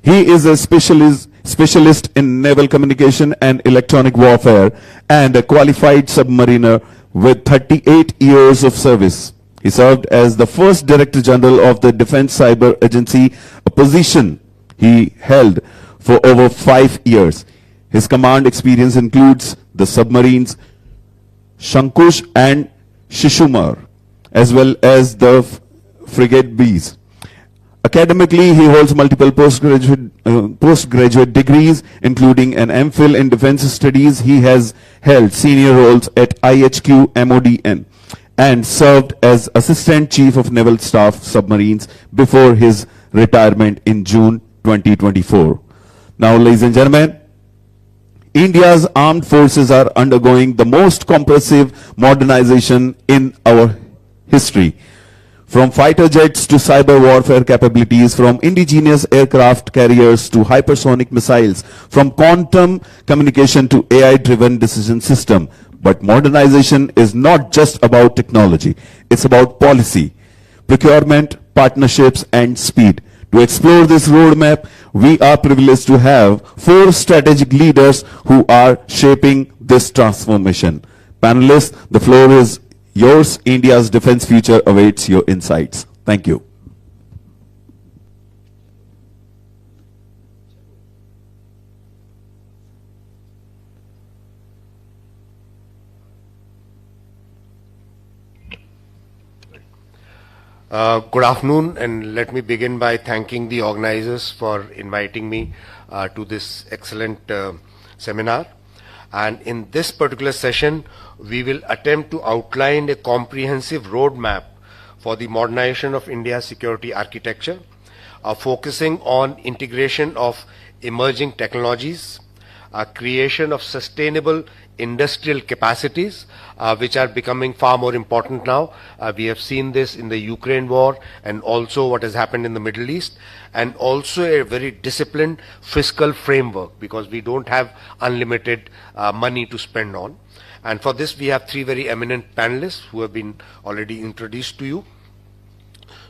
He is a specialist in naval communication and electronic warfare and a qualified submariner with 38 years of service. He served as the first Director General of the Defense Cyber Agency, a position he held for over 5 years. His command experience includes the submarines Shankush and Shishumar, as well as the frigate Bees. Academically, he holds multiple postgraduate degrees, including an MPhil in Defense Studies. He has held senior roles at IHQ MODN and served as Assistant Chief of Naval Staff Submarines before his retirement in June 2024. Now, ladies and gentlemen, India's armed forces are undergoing the most comprehensive modernization in our history. From fighter jets to cyber warfare capabilities, from indigenous aircraft carriers to hypersonic missiles, from quantum communication to AI-driven decision system. But modernization is not just about technology. It's about policy, procurement, partnerships, and speed. To explore this roadmap, we are privileged to have 4 strategic leaders who are shaping this transformation. Panelists, the floor is yours. India's defense future awaits your insights. Thank you. Good afternoon, and let me begin by thanking the organizers for inviting me to this excellent seminar. And in this particular session, we will attempt to outline a comprehensive roadmap for the modernization of India's security architecture, focusing on integration of emerging technologies, creation of sustainable industrial capacities, which are becoming far more important now. We have seen this in the Ukraine war and also what has happened in the Middle East, and also a very disciplined fiscal framework, because we don't have unlimited money to spend on. And for this, we have 3 very eminent panelists who have been already introduced to you.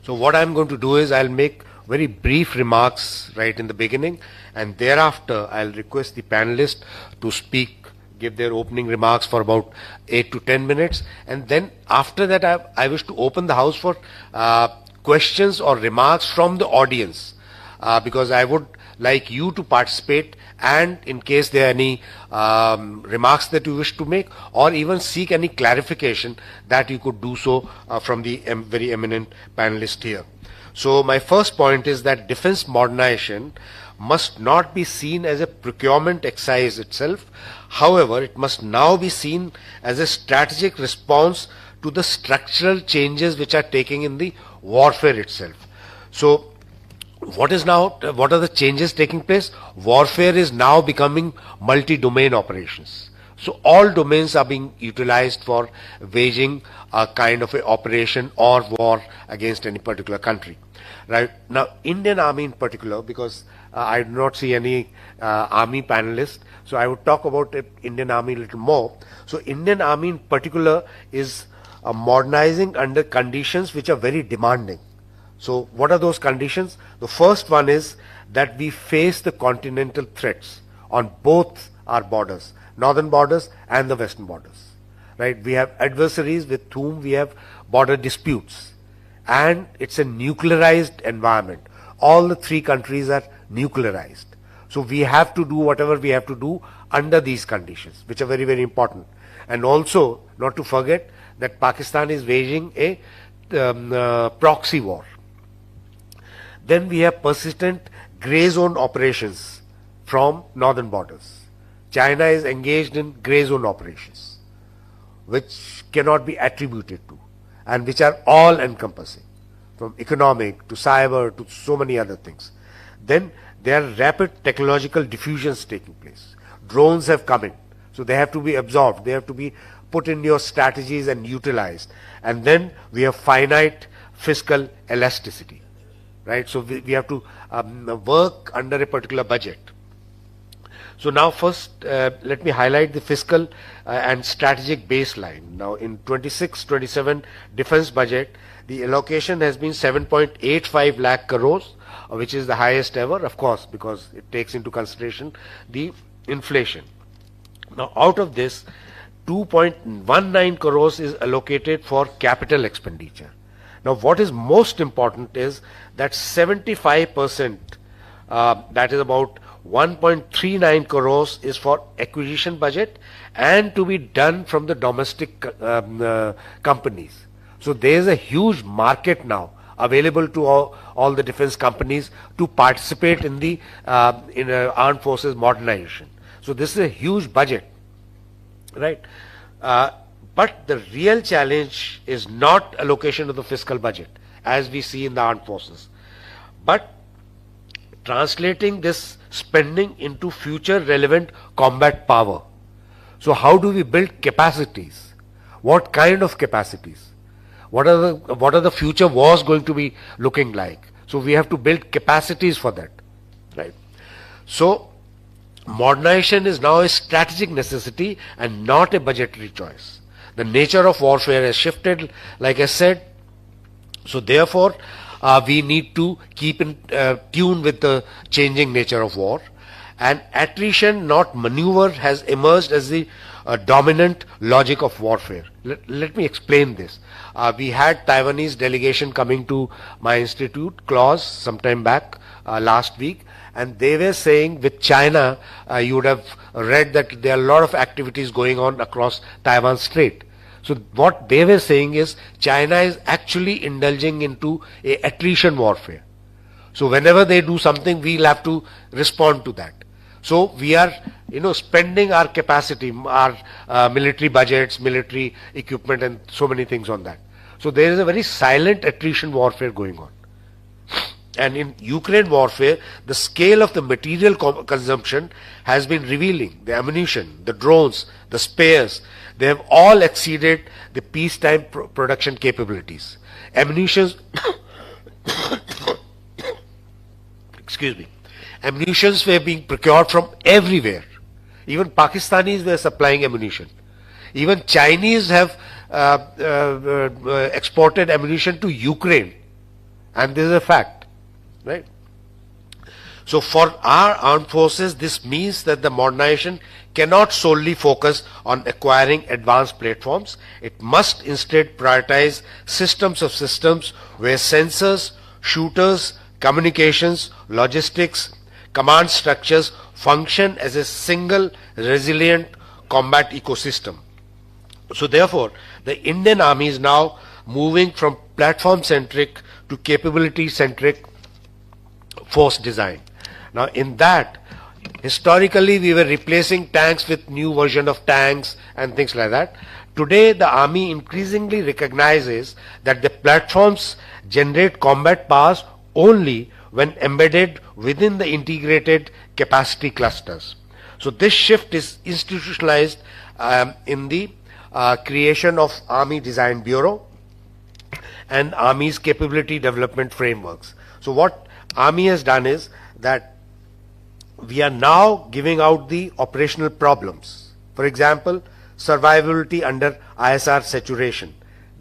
So what I'm going to do is I'll make very brief remarks right in the beginning, and thereafter I'll request the panelists to speak, give their opening remarks for about 8 to 10 minutes, and then after that I wish to open the house for questions or remarks from the audience, because I would like you to participate, and in case there are any remarks that you wish to make or even seek any clarification, that you could do so from the very eminent panelist here. So my first point is that defense modernization must not be seen as a procurement exercise itself. However, it must now be seen as a strategic response to the structural changes which are taking in the warfare itself. So what are the changes taking place? Warfare is now becoming multi-domain operations. So all domains are being utilized for waging a kind of a operation or war against any particular country. Right now, Indian Army in particular, because I do not see any Army panelists, so I would talk about Indian Army a little more. So Indian Army in particular is modernizing under conditions which are very demanding. So what are those conditions? The first one is that we face the continental threats on both our borders, northern borders and the western borders. Right? We have adversaries with whom we have border disputes, and it's a nuclearized environment. All the 3 countries are nuclearized. So we have to do whatever we have to do under these conditions, which are very, very important. And also, not to forget that Pakistan is waging a proxy war. Then we have persistent grey zone operations from northern borders. China is engaged in grey zone operations, which cannot be attributed to, and which are all encompassing, from economic to cyber to so many other things. Then there are rapid technological diffusions taking place. Drones have come in, so they have to be absorbed, they have to be put in your strategies and utilized. And then we have finite fiscal elasticity, right? So we have to work under a particular budget. So now first let me highlight the fiscal and strategic baseline. Now in 26-27 defense budget, the allocation has been 7.85 lakh crores which is the highest ever, of course, because it takes into consideration the inflation. Now, out of this, 2.19 crores is allocated for capital expenditure. Now, what is most important is that 75%, that is about 1.39 crores, is for acquisition budget and to be done from the domestic companies. So there is a huge market now available to all the defense companies to participate in the armed forces modernization. So this is a huge budget, right? But the real challenge is not allocation of the fiscal budget, as we see in the armed forces, but translating this spending into future relevant combat power. So how do we build capacities? What kind of capacities? What are the future wars going to be looking like? So we have to build capacities for that, right? So modernization is now a strategic necessity and not a budgetary choice. The nature of warfare has shifted, like I said. So therefore, we need to keep in tune with the changing nature of war. And attrition, not maneuver, has emerged as the dominant logic of warfare. Let me explain this. We had Taiwanese delegation coming to my institute, CLAWS, sometime back last week, and they were saying with China, you would have read that there are a lot of activities going on across Taiwan Strait. So what they were saying is China is actually indulging into a attrition warfare. So whenever they do something, we'll have to respond to that. So we are, spending our capacity, our military budgets, military equipment, and so many things on that. So there is a very silent attrition warfare going on. And in Ukraine warfare, the scale of the material consumption has been revealing. The ammunition, the drones, the spares, they have all exceeded the peacetime production capabilities. Ammunitions, excuse me, ammunitions were being procured from everywhere. Even Pakistanis were supplying ammunition. Even Chinese have exported ammunition to Ukraine, and this is a fact, right? So for our armed forces, this means that the modernization cannot solely focus on acquiring advanced platforms. It must instead prioritize systems of systems where sensors, shooters, communications, logistics, command structures function as a single resilient combat ecosystem. So therefore, the Indian Army is now moving from platform-centric to capability-centric force design. Now in that, historically we were replacing tanks with new version of tanks and things like that. Today the Army increasingly recognizes that the platforms generate combat powers only when embedded within the integrated capacity clusters. So this shift is institutionalized in the creation of Army Design Bureau and Army's capability development frameworks. So what Army has done is that we are now giving out the operational problems. For example, survivability under ISR saturation,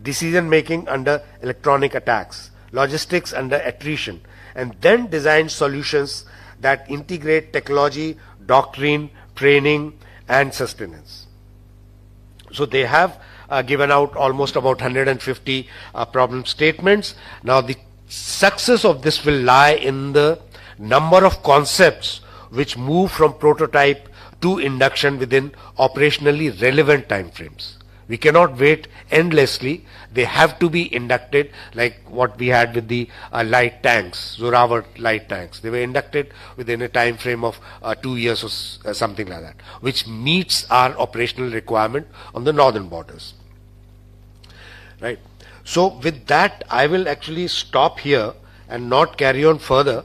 decision making under electronic attacks, logistics under attrition, and then design solutions that integrate technology, doctrine, training, and sustenance. So they have given out almost about 150 problem statements. Now the success of this will lie in the number of concepts which move from prototype to induction within operationally relevant time frames. We cannot wait endlessly. They have to be inducted, like what we had with the light tanks, Zorawar light tanks. They were inducted within a time frame of 2 years or something like that, which meets our operational requirement on the northern borders. Right. So with that, I will actually stop here and not carry on further.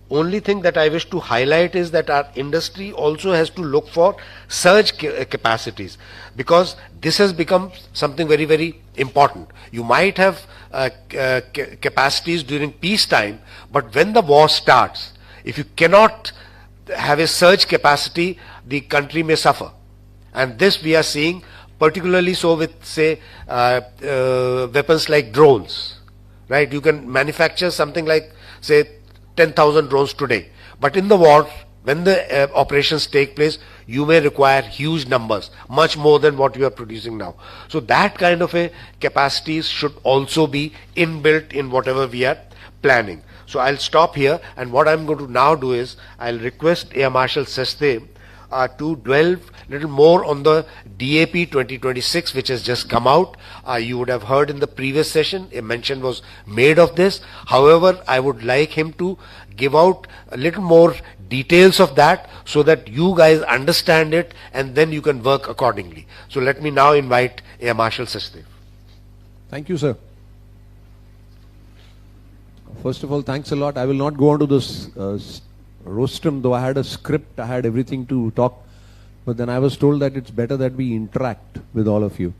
Only thing that I wish to highlight is that our industry also has to look for surge capacities, because this has become something very, very important. You might have capacities during peacetime, but when the war starts, if you cannot have a surge capacity, the country may suffer. And this we are seeing particularly so with, say, weapons like drones, right? You can manufacture something like, say, 10,000 drones today. But in the war, when the operations take place, you may require huge numbers, much more than what you are producing now. So that kind of a capacities should also be inbuilt in whatever we are planning. So I'll stop here, and what I'm going to now do is I'll request Air Marshal Sachdev to dwell little more on the DAP 2026 which has just come out. You would have heard in the previous session a mention was made of this. However, I would like him to give out a little more details of that so that you guys understand it and then you can work accordingly. So let me now invite Air Marshal Sachdev. Thank you, sir. First of all, thanks a lot. I will not go on to this rostrum, though I had a script, I had everything to talk, but then I was told that it's better that we interact with all of you.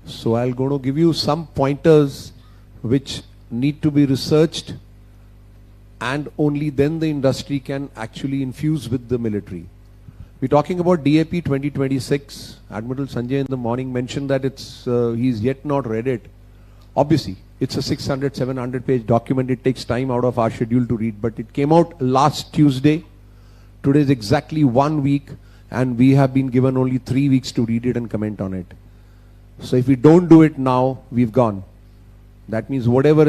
So I'm going to give you some pointers which need to be researched, and only then the industry can actually infuse with the military. We're talking about DAP 2026. Admiral Sanjay in the morning mentioned that he's yet not read it. Obviously, it's a 600, 700 page document. It takes time out of our schedule to read, but it came out last Tuesday. Today is exactly 1 week, and we have been given only 3 weeks to read it and comment on it. So if we don't do it now, we've gone. That means whatever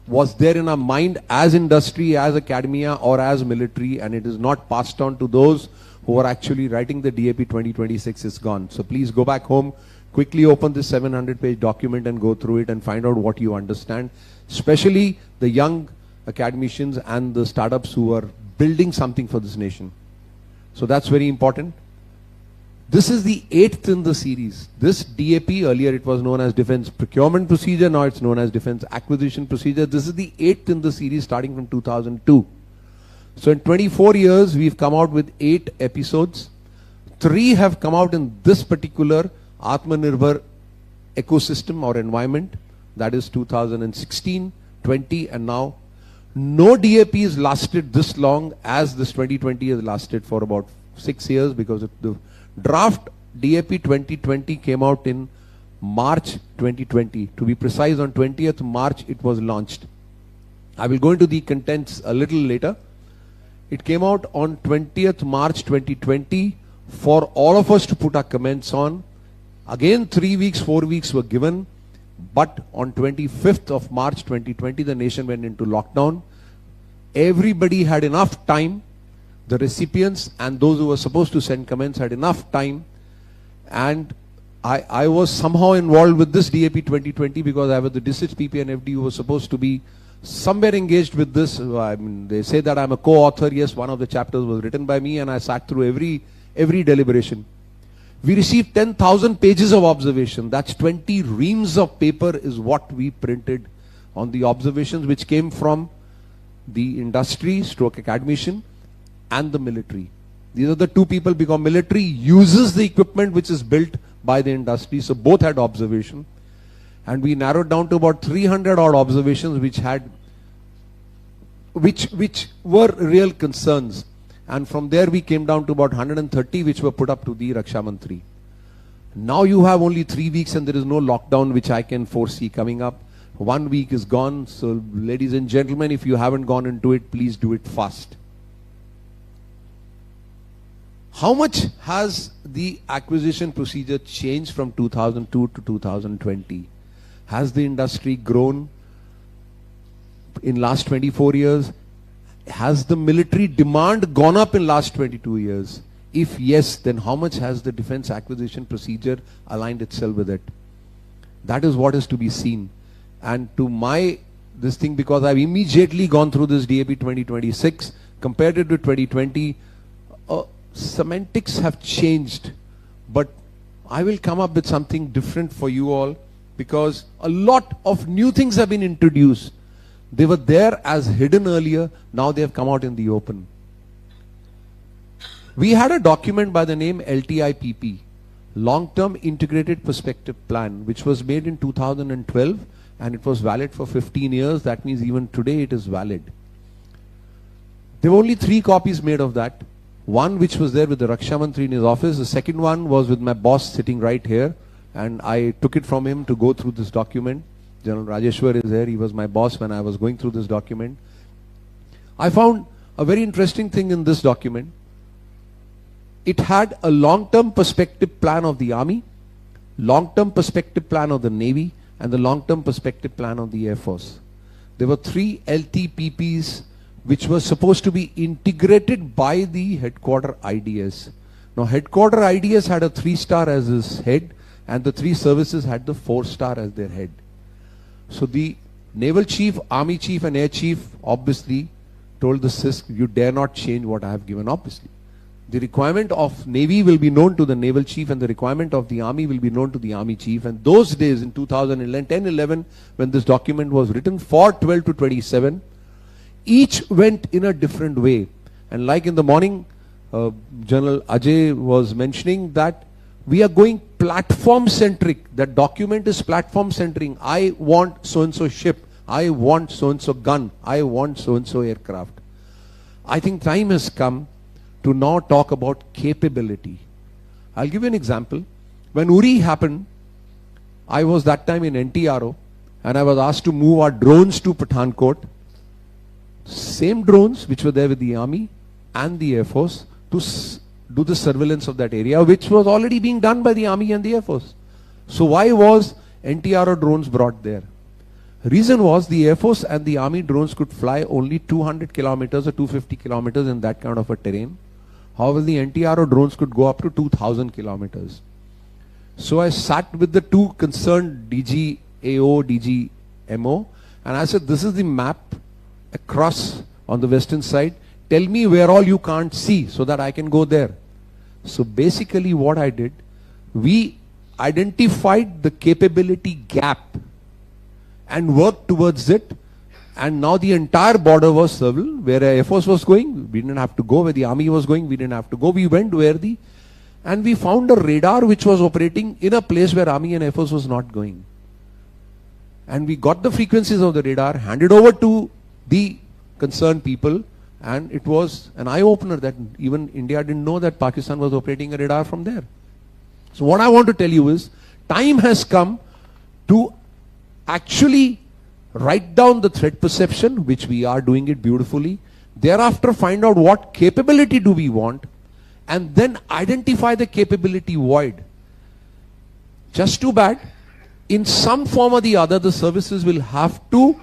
was there in our mind as industry, as academia, or as military, and it is not passed on to those who are actually writing the DAP 2026 is gone. So please go back home, quickly open this 700 page document and go through it and find out what you understand, especially the young academicians and the startups who are building something for this nation. So that's very important. This is the 8th in the series. This DAP, earlier it was known as Defense Procurement Procedure, now it's known as Defense Acquisition Procedure. This is the 8th in the series starting from 2002. So in 24 years, we've come out with 8 episodes. 3 have come out in this particular Atmanirbhar ecosystem or environment. That is 2016, 20, and now. No DAP has lasted this long as this 2020 has lasted for about 6 years, because the draft DAP 2020 came out in March 2020. To be precise, on 20th March it was launched. I will go into the contents a little later. It came out on 20th March 2020 for all of us to put our comments on. Again, 3 weeks, 4 weeks were given, but on 25th of March 2020 the nation went into lockdown. Everybody had enough time. The recipients and those who were supposed to send comments had enough time, and I was somehow involved with this DAP 2020 because I was the district PP and FD who was supposed to be somewhere engaged with this. I mean, they say that I'm a co-author. Yes, one of the chapters was written by me, and I sat through every deliberation. We received 10,000 pages of observation. That's 20 reams of paper is what we printed on the observations, which came from the industry, stroke academician, and the military. These are the two people, because military uses the equipment which is built by the industry. So both had observation, and we narrowed down to about 300 odd observations which were real concerns. And from there we came down to about 130 which were put up to the Raksha Mantri. Now you have only 3 weeks and there is no lockdown which I can foresee coming up. 1 week is gone. So ladies and gentlemen, if you haven't gone into it, please do it fast. How much has the acquisition procedure changed from 2002 to 2020? Has the industry grown in last 24 years? Has the military demand gone up in last 22 years? If yes, then how much has the defense acquisition procedure aligned itself with it? That is what is to be seen. And to this thing, because I've immediately gone through this DAP 2026, compared it to 2020, semantics have changed, but I will come up with something different for you all, because a lot of new things have been introduced. They were there as hidden earlier, now they have come out in the open. We had a document by the name LTIPP, Long-Term Integrated Perspective Plan, which was made in 2012, and it was valid for 15 years. That means even today it is valid. There were only 3 copies made of that. One which was there with the Raksha Mantri in his office. The second one was with my boss sitting right here, and I took it from him to go through this document. General Rajeshwar is there. He was my boss when I was going through this document. I found a very interesting thing in this document. It had a long-term perspective plan of the Army, long-term perspective plan of the Navy, and the long-term perspective plan of the Air Force. There were 3 LTPPs which were supposed to be integrated by the headquarter IDS. Now headquarter IDS had a 3-star as its head, and the 3 services had the 4-star as their head. So the Naval Chief, Army Chief and Air Chief obviously told the CISC, you dare not change what I have given. Obviously the requirement of Navy will be known to the Naval Chief, and the requirement of the Army will be known to the Army Chief. And those days in 2010-11, when this document was written for 12 to 27, each went in a different way. And like in the morning, General Ajay was mentioning that we are going platform centric. That document is platform centric. I want so and so ship, I want so and so gun, I want so and so aircraft. I think time has come to now talk about capability. I'll give you an example. When Uri happened, I was that time in NTRO, and I was asked to move our drones to Pathankot. Same drones which were there with the Army and the Air Force to do the surveillance of that area, which was already being done by the Army and the Air Force. So why was NTRO drones brought there? Reason was the Air Force and the Army drones could fly only 200 kilometers or 250 kilometers in that kind of a terrain. However, the NTRO drones could go up to 2,000 kilometers. So I sat with the 2 concerned DGAO, DGMO, and I said, this is the map across on the western side. Tell me where all you can't see so that I can go there. So basically what I did, we identified the capability gap and worked towards it. And now the entire border was servable. Where Air Force was going, we didn't have to go. Where the Army was going, we didn't have to go. We went where the... And we found a radar which was operating in a place where Army and Air Force was not going. And we got the frequencies of the radar, handed over to the concerned people, and it was an eye-opener that even India didn't know that Pakistan was operating a radar from there. So what I want to tell you is, time has come to actually write down the threat perception, which we are doing it beautifully. Thereafter, find out what capability do we want, and then identify the capability void. Just too bad, in some form or the other, the services will have to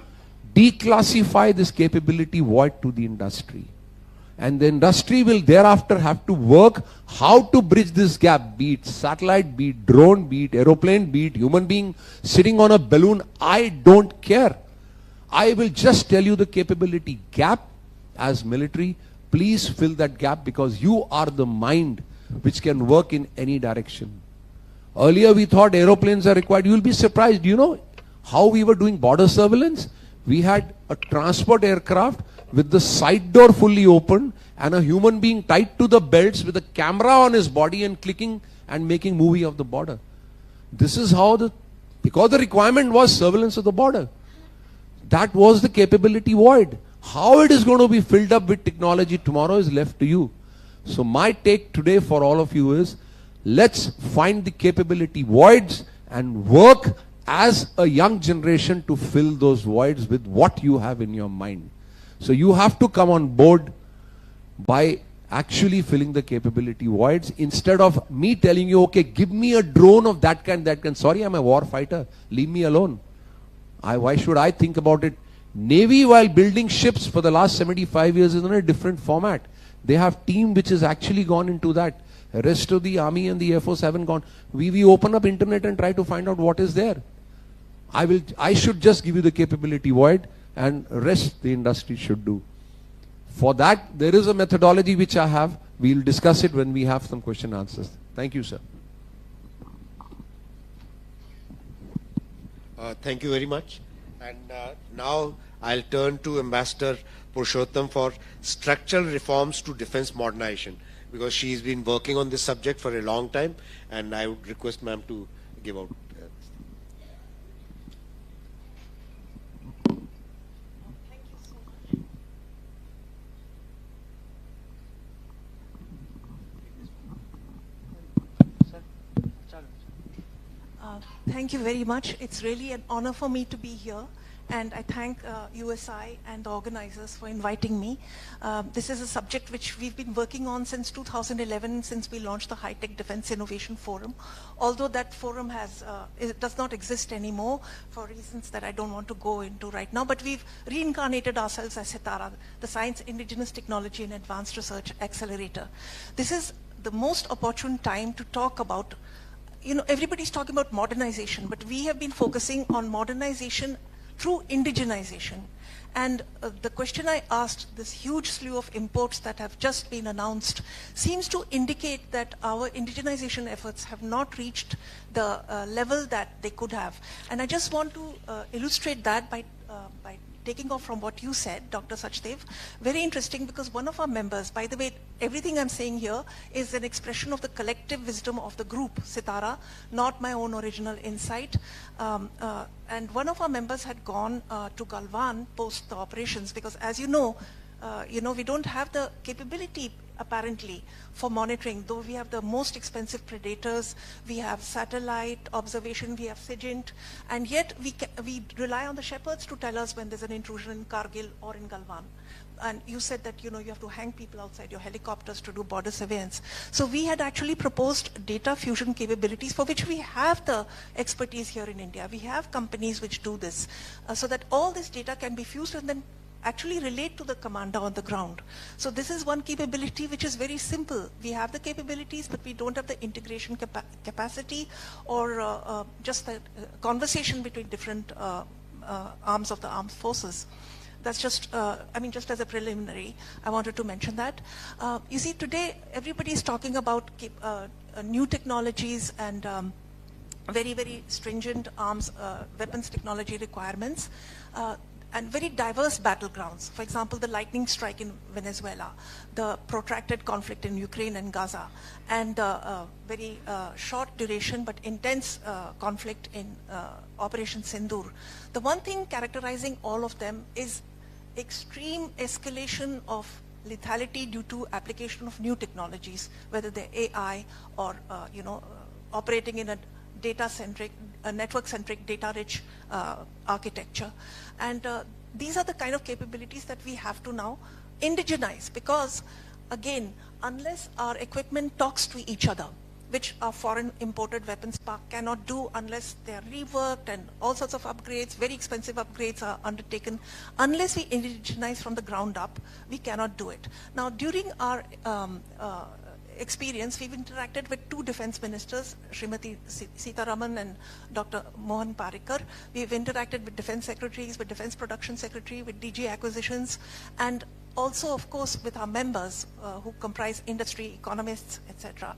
declassify this capability void to the industry. And the industry will thereafter have to work how to bridge this gap, be it satellite, be it drone, be it aeroplane, be it human being sitting on a balloon. I don't care. I will just tell you the capability gap as military. Please fill that gap, because you are the mind which can work in any direction. Earlier we thought aeroplanes are required. You will be surprised. Do you know how we were doing border surveillance? We had a transport aircraft with the side door fully open and a human being tied to the belts with a camera on his body and clicking and making movie of the border. This is how because the requirement was surveillance of the border. That was the capability void. How it is going to be filled up with technology tomorrow is left to you. So my take today for all of you is, let's find the capability voids and work as a young generation to fill those voids with what you have in your mind. So you have to come on board by actually filling the capability voids, instead of me telling you, okay, give me a drone of that kind, that kind. Sorry, I'm a war fighter. Leave me alone. Why should I think about it? Navy, while building ships for the last 75 years, is in a different format. They have team which has actually gone into that. The rest of the Army and the Air Force haven't gone. We open up internet and try to find out what is there. I should just give you the capability void, and rest the industry should do. For that, there is a methodology which I have. We'll discuss it when we have some question answers. Thank you, sir. Thank you very much. And now I'll turn to Ambassador Purushottam for structural reforms to defense modernization, because she's been working on this subject for a long time, and I would request ma'am to give out. Thank you very much. It's really an honor for me to be here. and I thank USI and the organizers for inviting me. This is a subject which we've been working on since 2011, since we launched the High Tech Defense Innovation Forum. Although that forum it does not exist anymore for reasons that I don't want to go into right now, but we've reincarnated ourselves as SITARA, the Science, Indigenous Technology and Advanced Research Accelerator. This is the most opportune time to talk about, everybody's talking about modernization, but we have been focusing on modernization through indigenization. And the question I asked, this huge slew of imports that have just been announced, seems to indicate that our indigenization efforts have not reached the level that they could have. And I just want to illustrate that by taking off from what you said, Dr. Sachdev. Very interesting, because one of our members, by the way, everything I'm saying here is an expression of the collective wisdom of the group, SITARA, not my own original insight. And one of our members had gone to Galwan post the operations, because as you know, we don't have the capability apparently for monitoring, though we have the most expensive predators, we have satellite observation, we have SIGINT, and yet we rely on the shepherds to tell us when there's an intrusion in Kargil or in Galwan. And you said that you have to hang people outside your helicopters to do border surveillance. So we had actually proposed data fusion capabilities, for which we have the expertise here in India. We have companies which do this, so that all this data can be fused and then actually relate to the commander on the ground. So this is one capability which is very simple. We have the capabilities, but we don't have the integration capacity or just the conversation between different arms of the armed forces. That's just, just as a preliminary, I wanted to mention that. You see, today everybody is talking about new technologies and very, very stringent arms, weapons technology requirements. And very diverse battlegrounds. For example, the lightning strike in Venezuela, the protracted conflict in Ukraine and Gaza, and very short duration but intense conflict in Operation Sindoor. The one thing characterizing all of them is extreme escalation of lethality due to application of new technologies, whether they're AI or operating in a data-centric, network-centric, data-rich architecture. And these are the kind of capabilities that we have to now indigenize, because, again, unless our equipment talks to each other, which our foreign imported weapons park cannot do unless they are reworked and all sorts of upgrades, very expensive upgrades are undertaken, unless we indigenize from the ground up, we cannot do it. Now, during our experience, we've interacted with two defense ministers, Srimati Sitaraman and Dr. Mohan Parikar. We've interacted with defense secretaries, with defense production secretary, with DG acquisitions, and also, of course, with our members who comprise industry, economists, etc.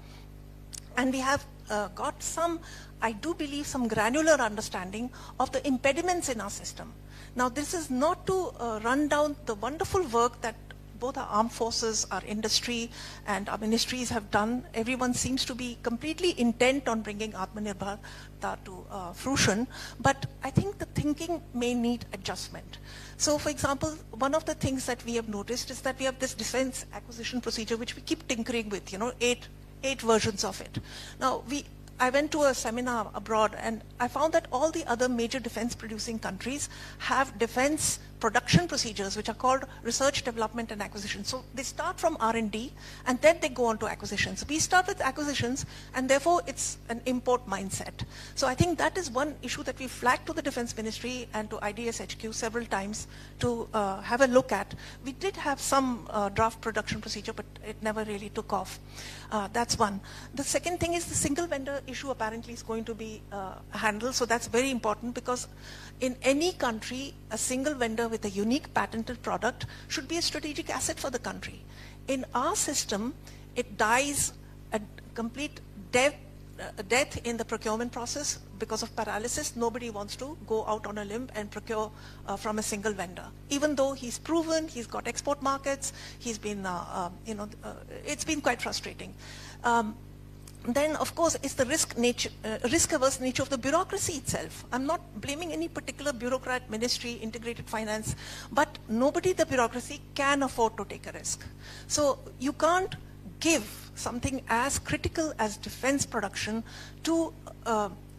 And we have got some, I do believe, some granular understanding of the impediments in our system. Now, this is not to run down the wonderful work that both our armed forces, our industry, and our ministries have done. Everyone seems to be completely intent on bringing Atmanirbharta to fruition, but I think the thinking may need adjustment. So, for example, one of the things that we have noticed is that we have this defense acquisition procedure which we keep tinkering with, eight versions of it. Now, I went to a seminar abroad and I found that all the other major defense producing countries have defense production procedures which are called research, development and acquisition. So they start from R&D and then they go on to acquisitions. We start with acquisitions and therefore it's an import mindset. So I think that is one issue that we flagged to the Defense Ministry and to IDS HQ several times to have a look at. We did have some draft production procedure, but it never really took off. That's one. The second thing is the single vendor issue apparently is going to be handled. So that's very important, because in any country, a single vendor with a unique patented product should be a strategic asset for the country. In our system, it dies a complete death in the procurement process because of paralysis. Nobody wants to go out on a limb and procure from a single vendor, even though he's proven, he's got export markets, he's been, it's been quite frustrating. Then, of course, it's the risk-averse nature of the bureaucracy itself. I'm not blaming any particular bureaucrat, ministry, integrated finance, but nobody in the bureaucracy can afford to take a risk. So you can't give something as critical as defense production to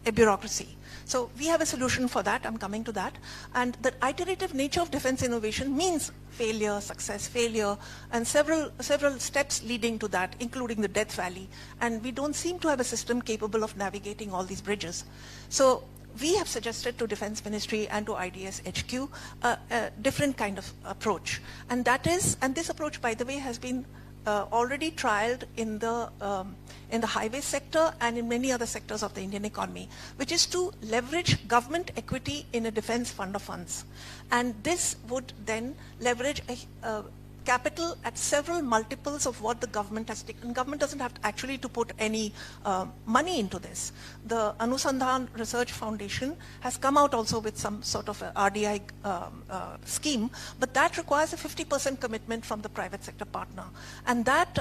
a bureaucracy. So we have a solution for that. I'm coming to that. And the iterative nature of defense innovation means failure, success, failure, and several steps leading to that, including the death valley. And we don't seem to have a system capable of navigating all these bridges. So we have suggested to Defense Ministry and to IDS HQ a different kind of approach. And this approach, by the way, has been already trialed in the highway sector and in many other sectors of the Indian economy, which is to leverage government equity in a defense fund of funds. And this would then leverage a capital at several multiples of what the government has taken. Government doesn't have actually to put any money into this. The Anusandhan Research Foundation has come out also with some sort of a RDI scheme, but that requires a 50% commitment from the private sector partner. And that,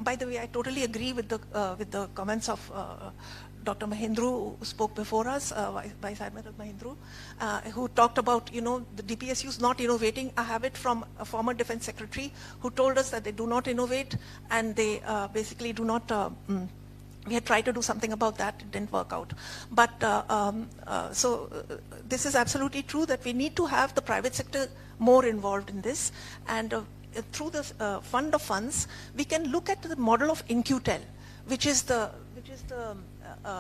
by the way, I totally agree with the comments of Dr. Mahindru, who spoke before us, Vice Admiral Mahindru, who talked about, the DPSUs not innovating. I have it from a former defense secretary who told us that they do not innovate and they basically do not, we had tried to do something about that, it didn't work out. But this is absolutely true that we need to have the private sector more involved in this. And through this fund of funds, we can look at the model of InQtel, which is the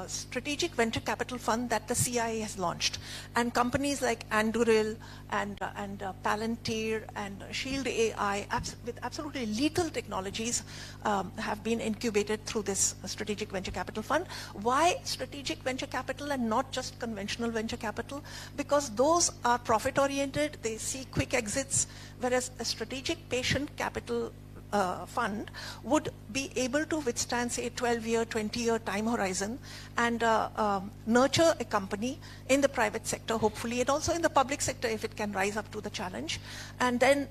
strategic venture capital fund that the CIA has launched, and companies like Anduril and Palantir and Shield AI with absolutely lethal technologies have been incubated through this strategic venture capital fund. Why strategic venture capital and not just conventional venture capital? Because those are profit oriented, they see quick exits, whereas a strategic patient capital fund would be able to withstand, say, a 12-year, 20-year time horizon and nurture a company in the private sector, hopefully, and also in the public sector if it can rise up to the challenge, and then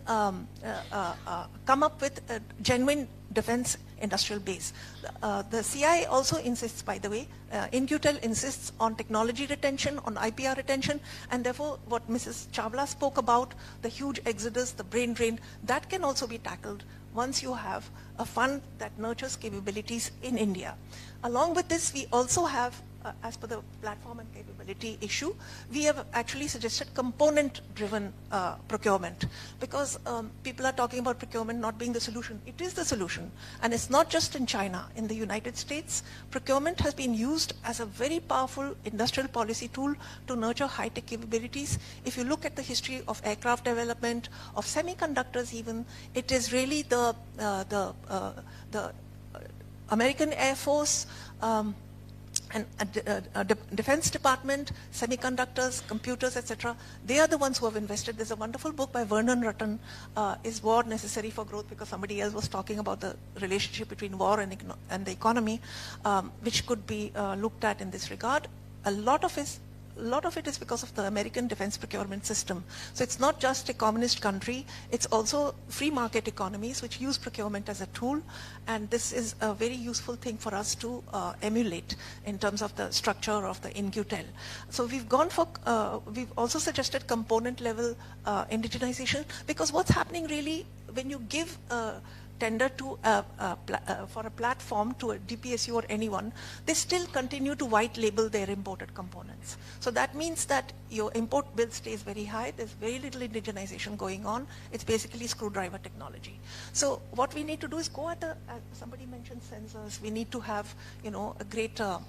come up with a genuine defense industrial base. The CIA also insists, by the way, InQtel insists on technology retention, on IPR retention, and therefore what Mrs. Chawla spoke about, the huge exodus, the brain drain, that can also be tackled once you have a fund that nurtures capabilities in India. Along with this, we also have, as per the platform and capability issue, we have actually suggested component-driven procurement, because people are talking about procurement not being the solution. It is the solution, and it's not just in China. In the United States, procurement has been used as a very powerful industrial policy tool to nurture high-tech capabilities. If you look at the history of aircraft development, of semiconductors even, it is really the American Air Force, and Defense Department, semiconductors, computers, etc. They are the ones who have invested. There's a wonderful book by Vernon Rutten, Is War Necessary for Growth? Because somebody else was talking about the relationship between war and the economy, which could be looked at in this regard. A lot of it is because of the American defense procurement system. So it's not just a communist country, it's also free market economies which use procurement as a tool, and this is a very useful thing for us to emulate in terms of the structure of the InQtel. So we've gone for, we've also suggested component level indigenization, because what's happening really when you give tender to for a platform to a DPSU or anyone, they still continue to white label their imported components. So that means that your import bill stays very high. There's very little indigenization going on. It's basically screwdriver technology. So what we need to do is go at somebody mentioned sensors. We need to have, a greater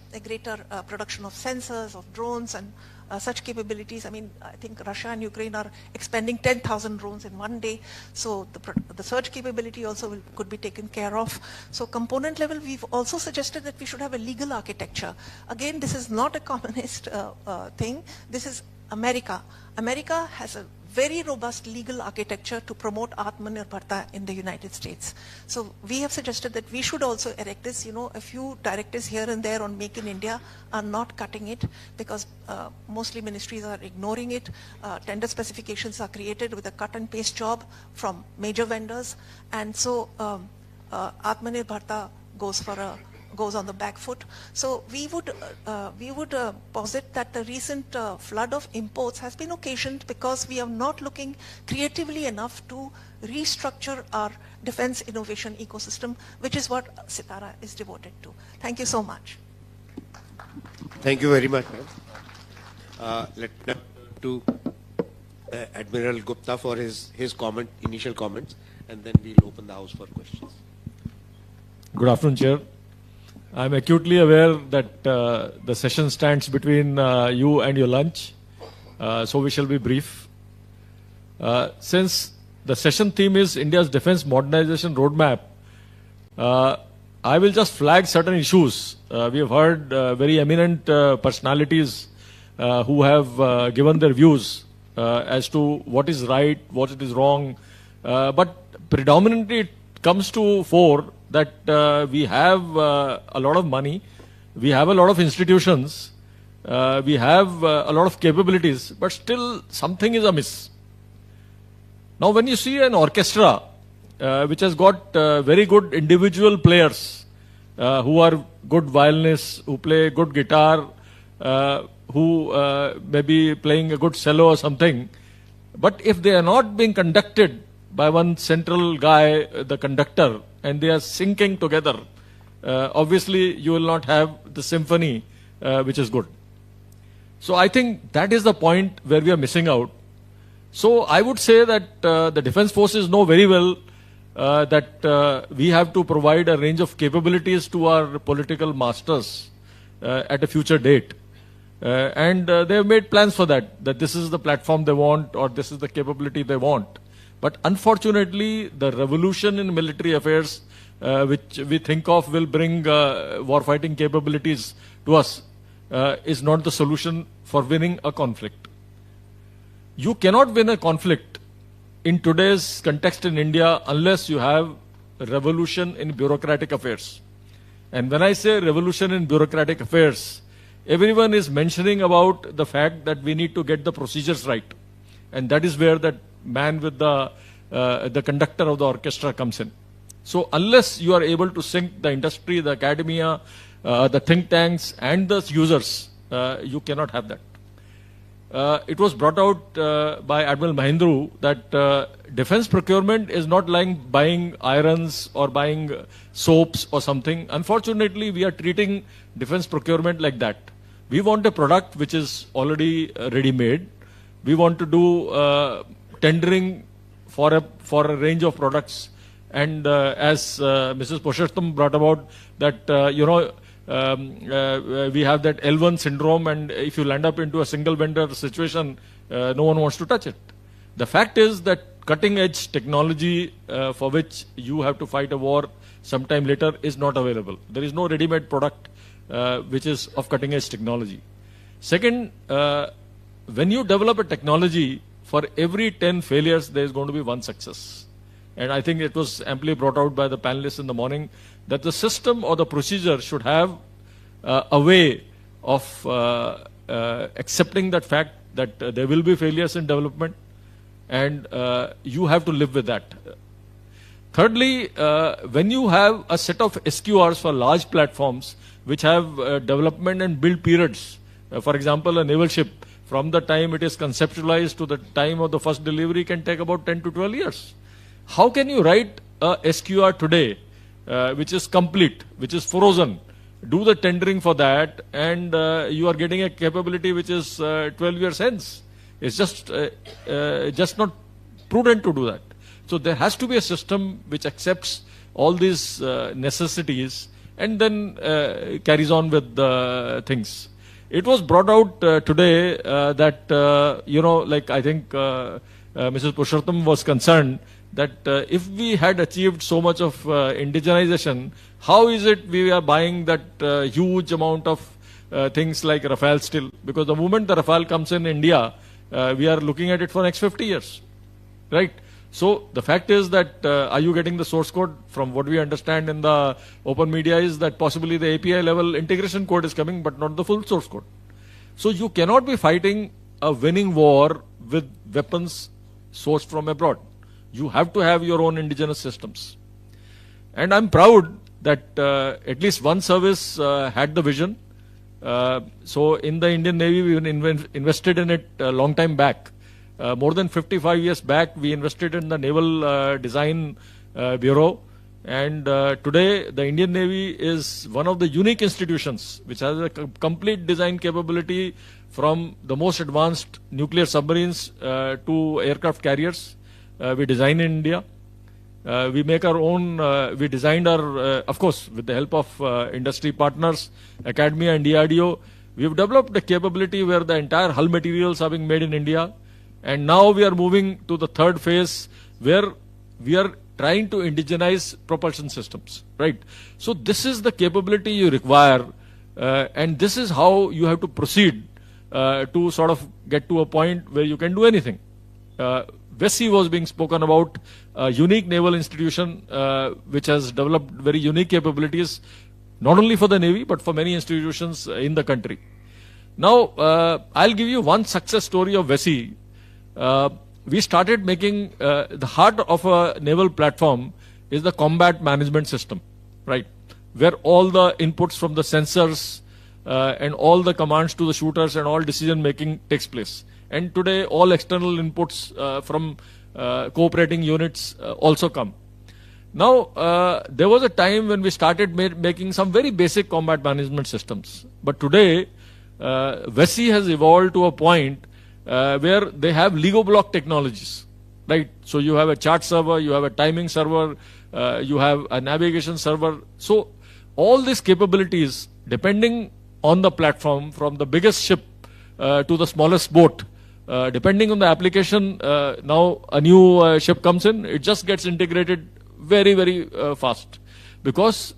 production of sensors, of drones, and such capabilities. I mean, I think Russia and Ukraine are expending 10,000 drones in one day. So the surge capability also could be taken care of. So component level, we've also suggested that we should have a legal architecture. Again, this is not a communist thing. This is America. America has a very robust legal architecture to promote Atmanirbharta in the United States. So we have suggested that we should also erect this. A few directives here and there on Make in India are not cutting it, because mostly ministries are ignoring it. Tender specifications are created with a cut and paste job from major vendors, and so Atmanirbharta goes on the back foot. So we would posit that the recent flood of imports has been occasioned because we are not looking creatively enough to restructure our defense innovation ecosystem, which is what Sitara is devoted to. Thank you so much. Thank you very much. Let me to Admiral Gupta for his initial comments, and then we'll open the house for questions. Good afternoon, Chair. I'm acutely aware that the session stands between you and your lunch, so we shall be brief. Since the session theme is India's defense modernization roadmap, I will just flag certain issues. We have heard very eminent personalities who have given their views as to what is right, what is wrong, but predominantly it comes to fore that we have a lot of money, we have a lot of institutions, we have a lot of capabilities, but still something is amiss. Now, when you see an orchestra which has got very good individual players who are good violinists, who play good guitar, who may be playing a good cello or something, but if they are not being conducted by one central guy, the conductor, and they are syncing together, obviously you will not have the symphony which is good. So I think that is the point where we are missing out. So I would say that the defense forces know very well that we have to provide a range of capabilities to our political masters at a future date. And they have made plans for that this is the platform they want or this is the capability they want. But unfortunately, the revolution in military affairs, which we think of will bring warfighting capabilities to us, is not the solution for winning a conflict. You cannot win a conflict in today's context in India unless you have a revolution in bureaucratic affairs. And when I say revolution in bureaucratic affairs, everyone is mentioning about the fact that we need to get the procedures right. And that is where that man with the conductor of the orchestra comes in. So unless you are able to sync the industry, the academia, the think tanks and the users, you cannot have that. It was brought out by Admiral Mahindru that defense procurement is not like buying irons or buying soaps or something. Unfortunately, we are treating defense procurement like that. We want a product which is already ready-made. We want to do tendering for a range of products. And as Mrs. Purushottam brought about that, we have that L1 syndrome, and if you land up into a single vendor situation, no one wants to touch it. The fact is that cutting edge technology for which you have to fight a war sometime later is not available. There is no ready-made product which is of cutting edge technology. Second, when you develop a technology, for every 10 failures, there is going to be one success. And I think it was amply brought out by the panelists in the morning that the system or the procedure should have a way of accepting that fact that there will be failures in development, and you have to live with that. Thirdly, when you have a set of SQRs for large platforms which have development and build periods, for example, a naval ship, from the time it is conceptualized to the time of the first delivery can take about 10 to 12 years. How can you write a SQR today, which is complete, which is frozen, do the tendering for that, and you are getting a capability which is 12 years hence? It's just not prudent to do that. So there has to be a system which accepts all these necessities and then carries on with the things. It was brought out today that, like I think Mrs. Purushottam was concerned that if we had achieved so much of indigenization, how is it we are buying that huge amount of things like Rafale still? Because the moment the Rafale comes in India, we are looking at it for next 50 years, right? So the fact is that are you getting the source code? From what we understand in the open media is that possibly the API level integration code is coming, but not the full source code. So you cannot be fighting a winning war with weapons sourced from abroad. You have to have your own indigenous systems. And I'm proud that at least one service had the vision. So in the Indian Navy, we invested in it a long time back. More than 55 years back, we invested in the Naval Design Bureau. And today, the Indian Navy is one of the unique institutions which has a complete design capability from the most advanced nuclear submarines to aircraft carriers. We design in India. We make our own, we designed our, of course, with the help of industry partners, academia and DRDO, we've developed a capability where the entire hull materials are being made in India. And now we are moving to the third phase where we are trying to indigenize propulsion systems, right? So this is the capability you require, and this is how you have to proceed to sort of get to a point where you can do anything. VESI was being spoken about, a unique naval institution which has developed very unique capabilities, not only for the Navy, but for many institutions in the country. Now, I'll give you one success story of VESI. We started making, the heart of a naval platform is the combat management system, right? Where all the inputs from the sensors and all the commands to the shooters and all decision making takes place. And today all external inputs from cooperating units also come. Now, there was a time when we started making some very basic combat management systems. But today, VESI has evolved to a point where they have Lego block technologies, right? So you have a chart server, you have a timing server, you have a navigation server. So all these capabilities, depending on the platform, from the biggest ship to the smallest boat, depending on the application, now a new ship comes in, it just gets integrated very, very fast. Because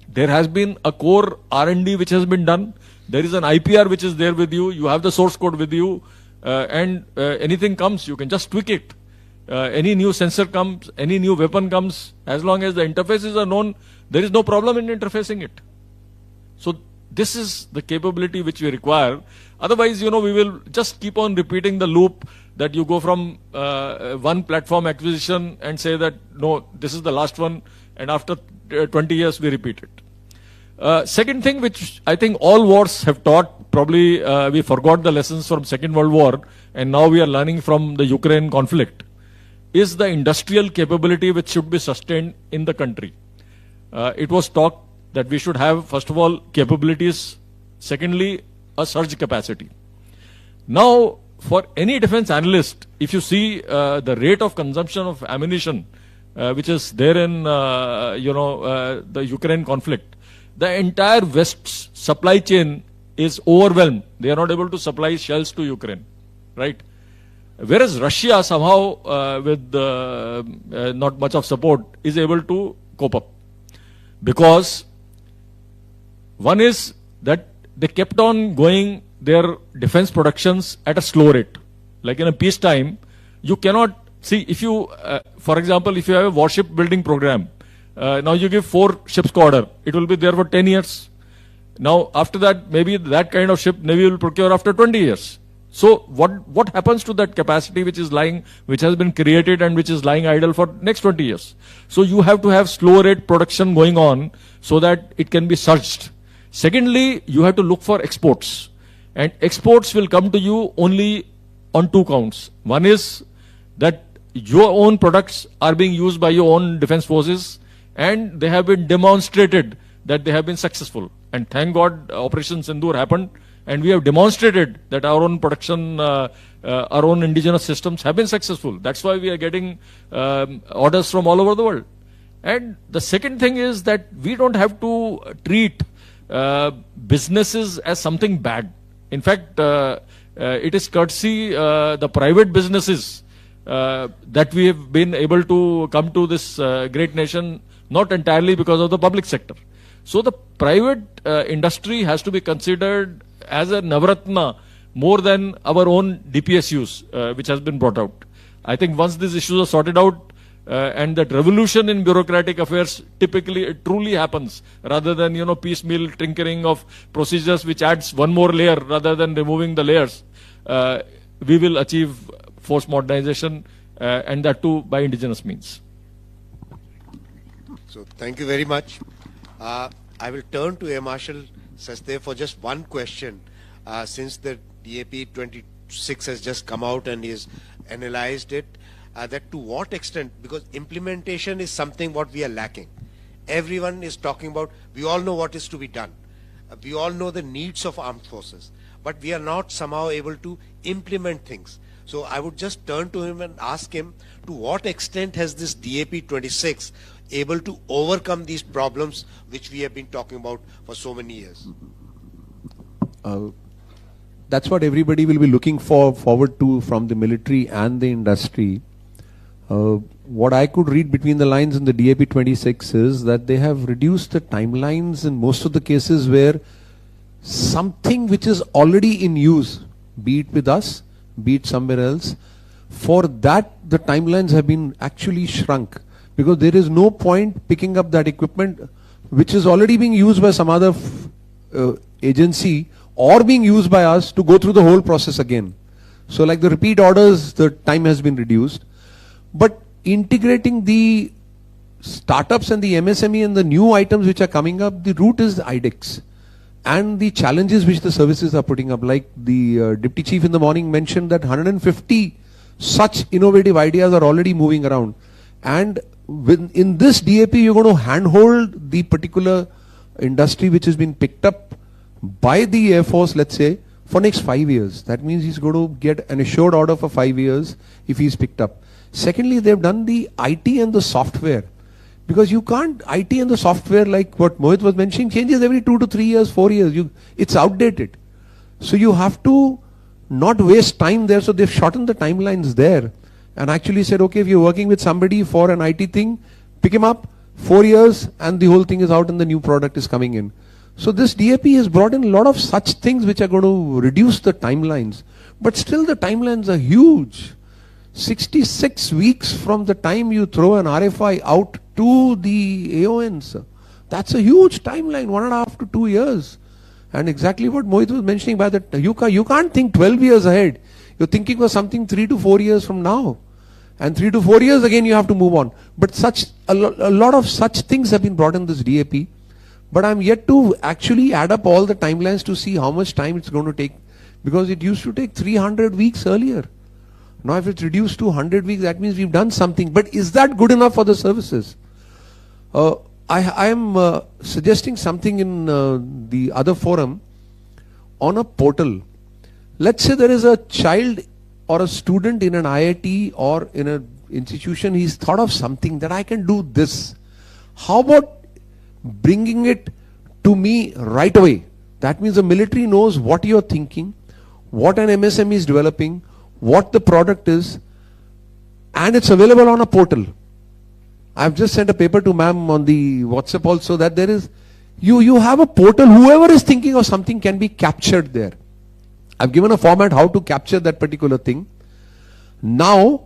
there has been a core R&D which has been done. There is an IPR which is there with you. You have the source code with you. And anything comes, you can just tweak it. Any new sensor comes, any new weapon comes, as long as the interfaces are known, there is no problem in interfacing it. So this is the capability which we require. Otherwise, we will just keep on repeating the loop that you go from one platform acquisition and say that, no, this is the last one, and after 20 years we repeat it. Second thing which I think all wars have taught, probably we forgot the lessons from Second World War, and now we are learning from the Ukraine conflict, is the industrial capability which should be sustained in the country. It was talked that we should have, first of all, capabilities, secondly, a surge capacity. Now, for any defense analyst, if you see the rate of consumption of ammunition, which is there in, the Ukraine conflict, the entire West's supply chain is overwhelmed. They are not able to supply shells to Ukraine, right? Whereas Russia somehow, with not much of support, is able to cope up. Because one is that they kept on going their defense productions at a slow rate. Like in a peacetime, you cannot see, if you, for example, if you have a warship building program, now you give 4 ships to order, it will be there for 10 years. Now, after that, maybe that kind of ship Navy will procure after 20 years. So what happens to that capacity which is lying, which has been created and which is lying idle for next 20 years? So you have to have slow rate production going on so that it can be surged. Secondly, you have to look for exports. And exports will come to you only on 2 counts. One is that your own products are being used by your own defense forces, and they have been demonstrated that they have been successful. And thank God Operation Sindoor happened, and we have demonstrated that our own production, our own indigenous systems have been successful. That's why we are getting orders from all over the world. And the second thing is that we don't have to treat businesses as something bad. In fact, it is courtesy the private businesses that we have been able to come to this great nation, not entirely because of the public sector. So the private industry has to be considered as a Navratna more than our own DPSUs, which has been brought out. I think once these issues are sorted out, and that revolution in bureaucratic affairs typically it truly happens rather than piecemeal tinkering of procedures which adds one more layer rather than removing the layers. We will achieve force modernization, and that too by indigenous means. So thank you very much. I will turn to Air Marshal Sachdev for just one question, since the DAP 26 has just come out and he has analyzed it. That to what extent, because implementation is something what we are lacking. everyone is talking about, we all know what is to be done. We all know the needs of armed forces, but we are not somehow able to implement things. So I would just turn to him and ask him, to what extent has this DAP 26 able to overcome these problems which we have been talking about for so many years? That's what everybody will be looking forward to from the military and the industry. What I could read between the lines in the DAP 26 is that they have reduced the timelines in most of the cases where something which is already in use, be it with us, be it somewhere else, for that the timelines have been actually shrunk, because there is no point picking up that equipment which is already being used by some other agency or being used by us to go through the whole process again. So like the repeat orders, the time has been reduced. But integrating the startups and the MSME and the new items which are coming up, the route is the IDEX. And the challenges which the services are putting up, like the Deputy Chief in the morning mentioned that 150 such innovative ideas are already moving around. And in this DAP, you're going to handhold the particular industry which has been picked up by the Air Force, let's say, for next 5 years. That means he's going to get an assured order for 5 years if he's picked up. Secondly, they've done the IT and the software. Because you can't, IT and the software, like what Mohit was mentioning, changes every 2 to 3 years, 4 years. It's outdated. So you have to not waste time there. So they've shortened the timelines there and actually said, okay, if you're working with somebody for an IT thing, pick him up, 4 years, and the whole thing is out and the new product is coming in. So this DAP has brought in a lot of such things which are going to reduce the timelines. But still the timelines are huge. 66 weeks from the time you throw an RFI out to the AONs. That's a huge timeline, 1.5 to 2 years. And exactly what Mohit was mentioning, by that you can't think 12 years ahead. You're thinking of something 3 to 4 years from now. And 3 to 4 years again you have to move on. But a lot of such things have been brought in this DAP. But I'm yet to actually add up all the timelines to see how much time it's going to take. Because it used to take 300 weeks earlier. Now if it's reduced to 100 weeks, that means we've done something. But is that good enough for the services? I am suggesting something in the other forum on a portal. Let's say there is a child or a student in an IIT or in an institution, he's thought of something that I can do this. How about bringing it to me right away? That means the military knows what you're thinking, what an MSME is developing, what the product is, and it's available on a portal. I've just sent a paper to ma'am on the WhatsApp also that there is, you have a portal, whoever is thinking of something can be captured there. I've given a format how to capture that particular thing. Now,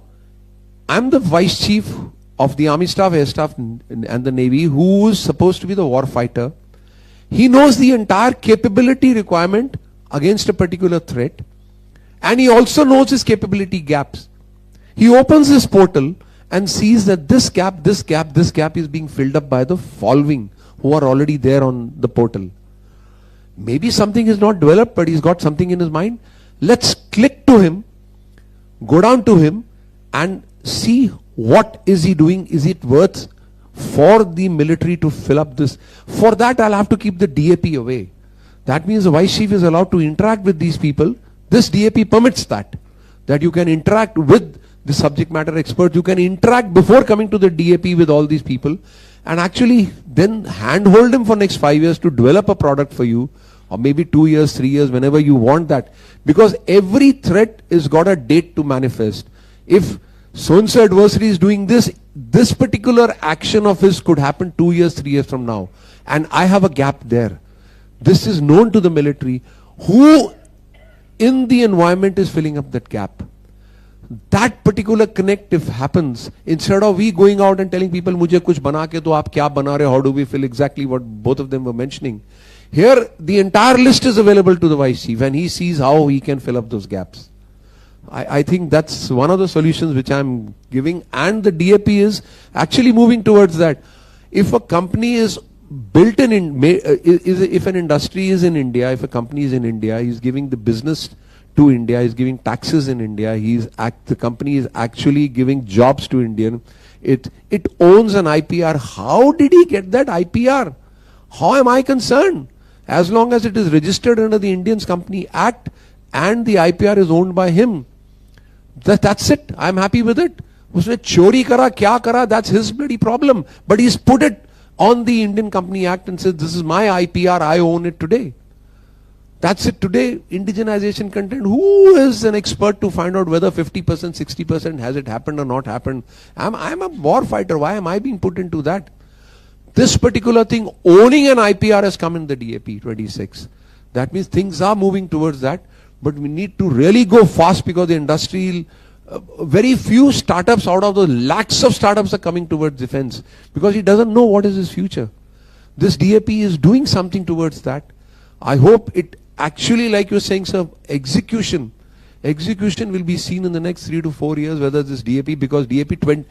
I'm the Vice Chief of the Army Staff, Air Staff and the Navy, who is supposed to be the war fighter. He knows the entire capability requirement against a particular threat. And he also knows his capability gaps. He opens his portal and sees that this gap is being filled up by the following who are already there on the portal. Maybe something is not developed, but he's got something in his mind. Let's click to him, go down to him and see what is he doing. Is it worth for the military to fill up this? For that, I'll have to keep the DAP away. That means the Vice Chief is allowed to interact with these people. This DAP permits that you can interact with the subject matter expert. You can interact before coming to the DAP with all these people and actually then handhold him for next 5 years to develop a product for you, or maybe 2 years, 3 years, whenever you want that. Because every threat is got a date to manifest. If so-and-so adversary is doing this particular action of his could happen 2 years, 3 years from now. And I have a gap there. This is known to the military. Who in the environment is filling up that gap? That particular connect if happens, instead of we going out and telling people, mujhe kuch bana ke to aap kya bana rahe, how do we feel, exactly what both of them were mentioning. Here, the entire list is available to the Vice Chief and he sees how he can fill up those gaps. I think that's one of the solutions which I'm giving, and the DAP is actually moving towards that. If a company is built in, if an industry is in India, if a company is in India, he's giving the business to India, is giving taxes in India, the company is actually giving jobs to Indian. It owns an IPR. How did he get that IPR? How am I concerned? As long as it is registered under the Indians Company Act and the IPR is owned by him, that's it. I'm happy with it. Usne chori kara, kya kara, that's his bloody problem. But he's put it on the Indian Company Act and said, this is my IPR, I own it today. That's it today. Indigenization content. Who is an expert to find out whether 50%, 60% has it happened or not happened? I'm a war fighter. Why am I being put into that? This particular thing, owning an IPR, has come in the DAP 26. That means things are moving towards that. But we need to really go fast because the industry, very few startups out of the lakhs of startups are coming towards defense because he doesn't know what is his future. This DAP is doing something towards that. I hope it actually, like you're saying, sir, execution will be seen in the next 3 to 4 years, whether this DAP, because DPP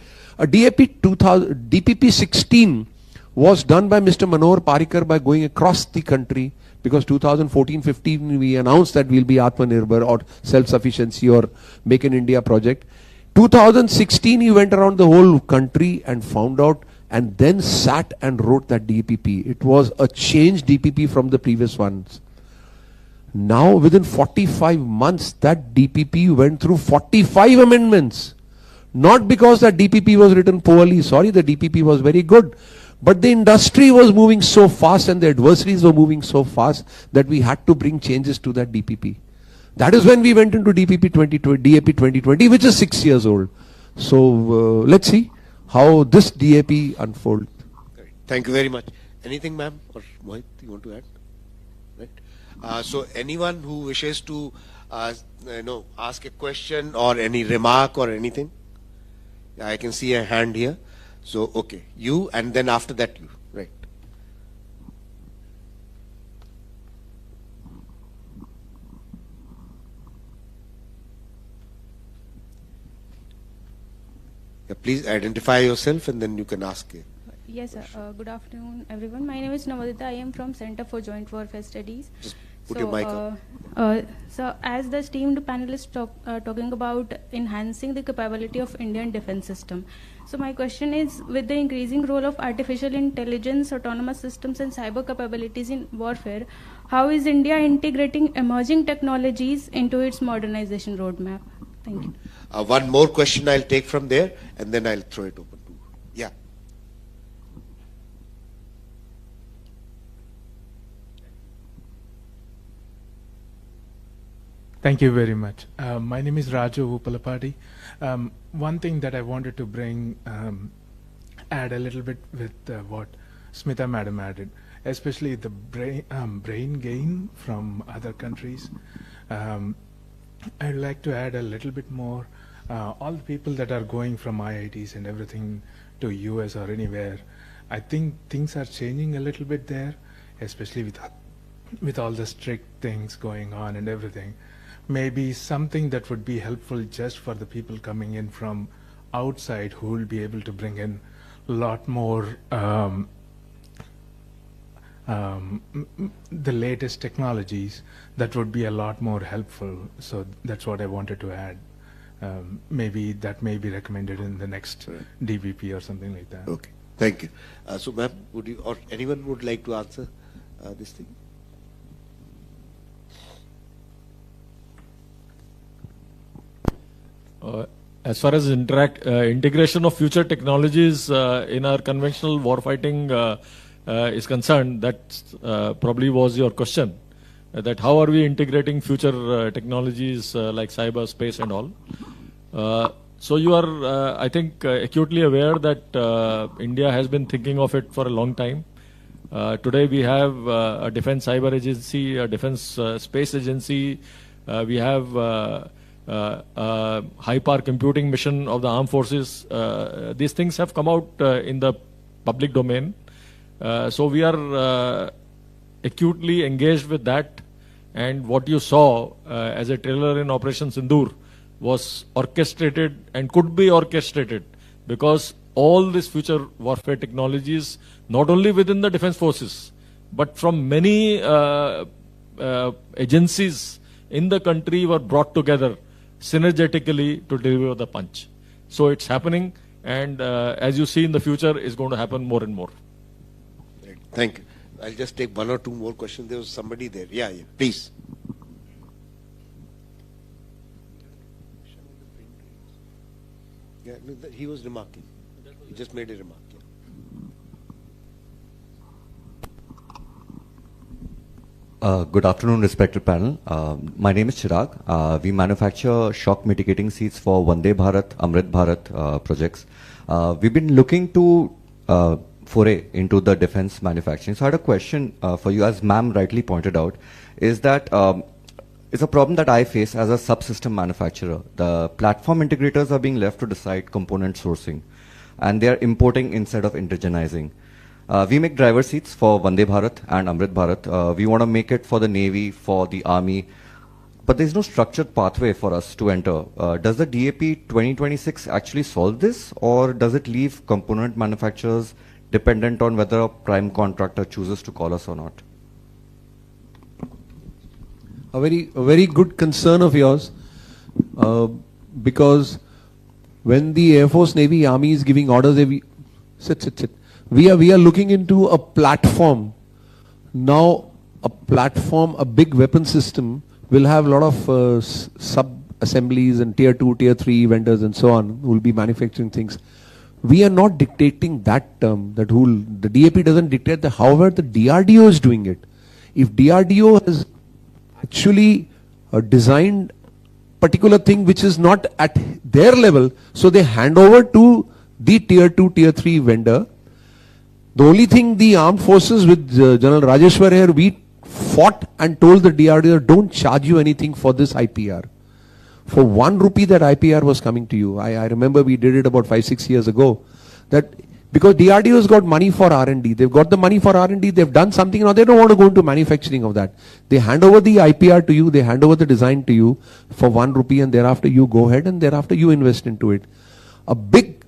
16 was done by Mr. Manohar Parrikar by going across the country, because 2014-15 we announced that we'll be Atmanirbhar or self-sufficiency or Make in India project. 2016 he went around the whole country and found out and then sat and wrote that DPP. It was a changed DPP from the previous ones. Now within 45 months that DPP went through 45 amendments. Not because that DPP was written poorly, sorry, the DPP was very good. But the industry was moving so fast and the adversaries were moving so fast that we had to bring changes to that DPP. That is when we went into DAP 2020, which is 6 years old. So let's see how this DAP unfolds. Thank you very much. Anything, ma'am, or Mohit, you want to add? Right. So anyone who wishes to ask a question or any remark or anything? I can see a hand here. So, okay, you, and then after that you, right. Yeah, please identify yourself and then you can ask. Yes, sir. Good afternoon, everyone. My name is Namadita. I am from Center for Joint Warfare Studies. Just put your mic up. So, as the esteemed panelists talking about enhancing the capability of Indian defense system. So, my question is, with the increasing role of artificial intelligence, autonomous systems, and cyber capabilities in warfare, how is India integrating emerging technologies into its modernization roadmap? Thank you. One more question I'll take from there, and then I'll throw it open to you. Yeah. Thank you very much. My name is Raju Upalapadi. One thing that I wanted to add a little bit with what Smita madam added, especially the brain gain from other countries. I'd like to add a little bit more. All the people that are going from IITs and everything to US or anywhere, I think things are changing a little bit there, especially with all the strict things going on and everything. Maybe something that would be helpful just for the people coming in from outside who will be able to bring in a lot more the latest technologies that would be a lot more helpful. So that's what I wanted to add. Maybe that may be recommended in the next DVP or something like that. Okay, thank you. So ma'am, would you or anyone would like to answer this thing? As far as integration of future technologies in our conventional warfighting is concerned, that probably was your question. That how are we integrating future technologies like cyber, space and all. So you are, I think, acutely aware that India has been thinking of it for a long time. Today we have a defense cyber agency, a defense space agency, we have high power computing mission of the armed forces. These things have come out in the public domain. So we are acutely engaged with that, and what you saw as a trailer in Operation Sindoor was orchestrated and could be orchestrated because all these future warfare technologies, not only within the defense forces, but from many agencies in the country were brought together synergetically to deliver the punch. So it's happening, and as you see in the future, it's going to happen more and more. Thank you. I'll just take one or two more questions. There was somebody there. Yeah, please. Yeah, no, he was remarking. He just made a remark. Good afternoon, respected panel. My name is Chirag. We manufacture shock mitigating seats for Vande Bharat, Amrit Bharat projects. We've been looking to foray into the defense manufacturing. So I had a question for you, as ma'am rightly pointed out, is that it's a problem that I face as a subsystem manufacturer. The platform integrators are being left to decide component sourcing, and they are importing instead of indigenizing. We make driver seats for Vande Bharat and Amrit Bharat. We want to make it for the Navy, for the Army, but there's no structured pathway for us to enter. Does the DAP 2026 actually solve this, or does it leave component manufacturers dependent on whether a prime contractor chooses to call us or not? A very good concern of yours, because when the Air Force, Navy, Army is giving orders, sit. We are looking into a platform. Now, a platform, a big weapon system will have a lot of sub-assemblies and tier 2, tier 3 vendors and so on who will be manufacturing things. We are not dictating that term, the DAP doesn't dictate that. However, the DRDO is doing it. If DRDO has actually designed particular thing which is not at their level, so they hand over to the tier 2, tier 3 vendor. The only thing the armed forces with General Rajeshwar here, we fought and told the DRDO, don't charge you anything for this IPR. For 1 rupee that IPR was coming to you. I remember we did it about 5-6 years ago. That because DRDO has got money for R&D. They've got the money for R&D. They've done something. Now they don't want to go into manufacturing of that. They hand over the IPR to you. They hand over the design to you for 1 rupee, and thereafter you go ahead and thereafter you invest into it. A big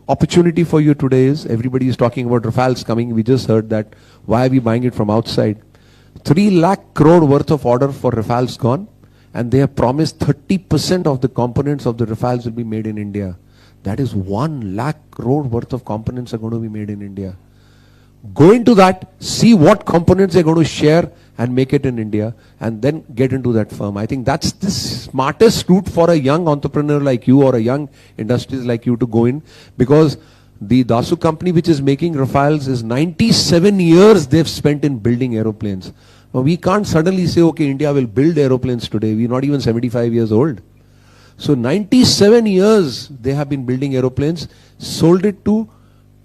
opportunity for you today is, everybody is talking about Rafales coming. We just heard that. Why are we buying it from outside? 3 lakh crore worth of order for Rafales gone, and they have promised 30% of the components of the Rafales will be made in India. That is 1 lakh crore worth of components are going to be made in India. Go into that, see what components they're going to share and make it in India, and then get into that firm. I think that's the smartest route for a young entrepreneur like you or a young industries like you to go in, because the Dasu company which is making Rafales is 97 years they've spent in building aeroplanes. Now we can't suddenly say, okay, India will build aeroplanes today. We're not even 75 years old. So 97 years they have been building aeroplanes, sold it to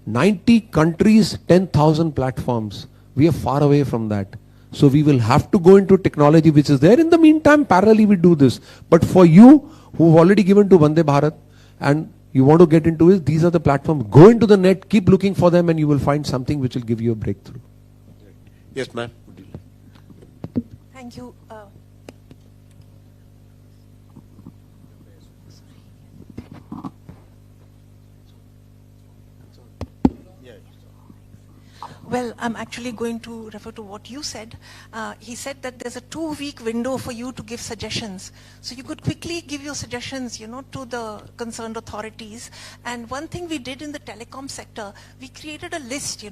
90 countries, 10,000 platforms. We are far away from that. So we will have to go into technology which is there. In the meantime, parallelly we do this. But for you who've already given to Vande Bharat and you want to get into it, these are the platforms. Go into the net, keep looking for them, and you will find something which will give you a breakthrough. Yes, ma'am. Thank you. Well, I'm actually going to refer to what you said. He said that there's a 2-week window for you to give suggestions. So you could quickly give your suggestions, to the concerned authorities. And one thing we did in the telecom sector, we created a list,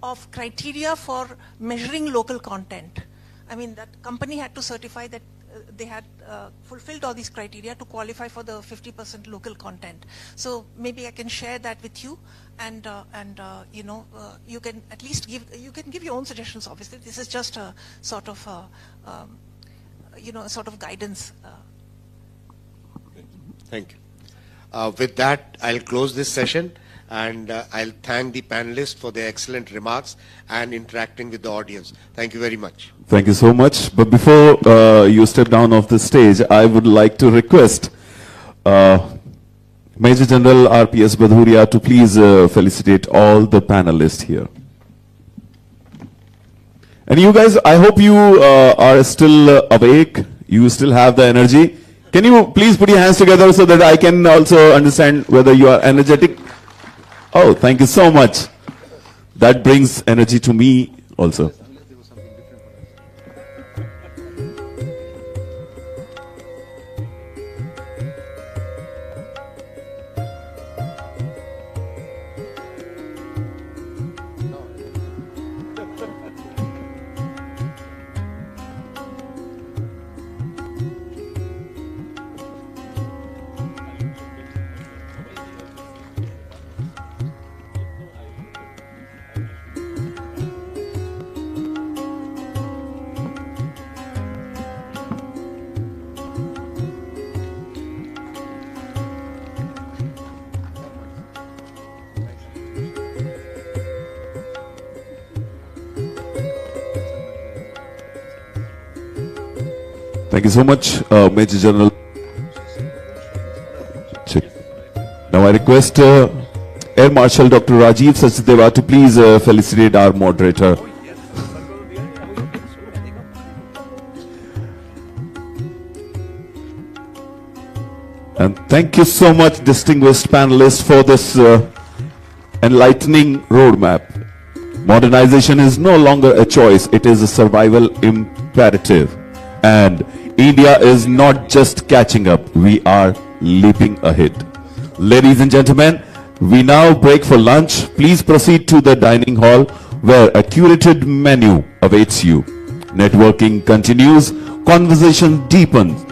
of criteria for measuring local content. I mean, that company had to certify that they had fulfilled all these criteria to qualify for the 50% local content. So maybe I can share that with you, and you can at least give your own suggestions. Obviously, this is just a sort of guidance. Thank you. With that, I'll close this session, and I'll thank the panelists for their excellent remarks and interacting with the audience. Thank you very much. Thank you so much. But before you step down off the stage, I would like to request Major General R.P.S. Badhuria to please felicitate all the panelists here. And you guys, I hope you are still awake. You still have the energy. Can you please put your hands together so that I can also understand whether you are energetic? Oh, thank you so much. That brings energy to me also. Thank you so much, Major General. Check. Now I request Air Marshal Dr. Rajiv Sachdeva to please felicitate our moderator. And thank you so much, distinguished panelists, for this enlightening roadmap. Modernization is no longer a choice, it is a survival imperative. And India is not just catching up, we are leaping ahead. Ladies and gentlemen, we now break for lunch. Please proceed to the dining hall where a curated menu awaits you. Networking continues, conversation deepens,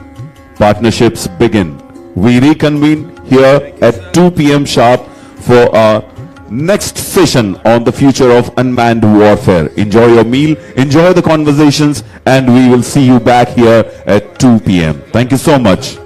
partnerships begin. We reconvene here at 2 p.m. sharp for our next session on the future of unmanned warfare. Enjoy your meal, enjoy the conversations, and we will see you back here at 2 p.m. Thank you so much.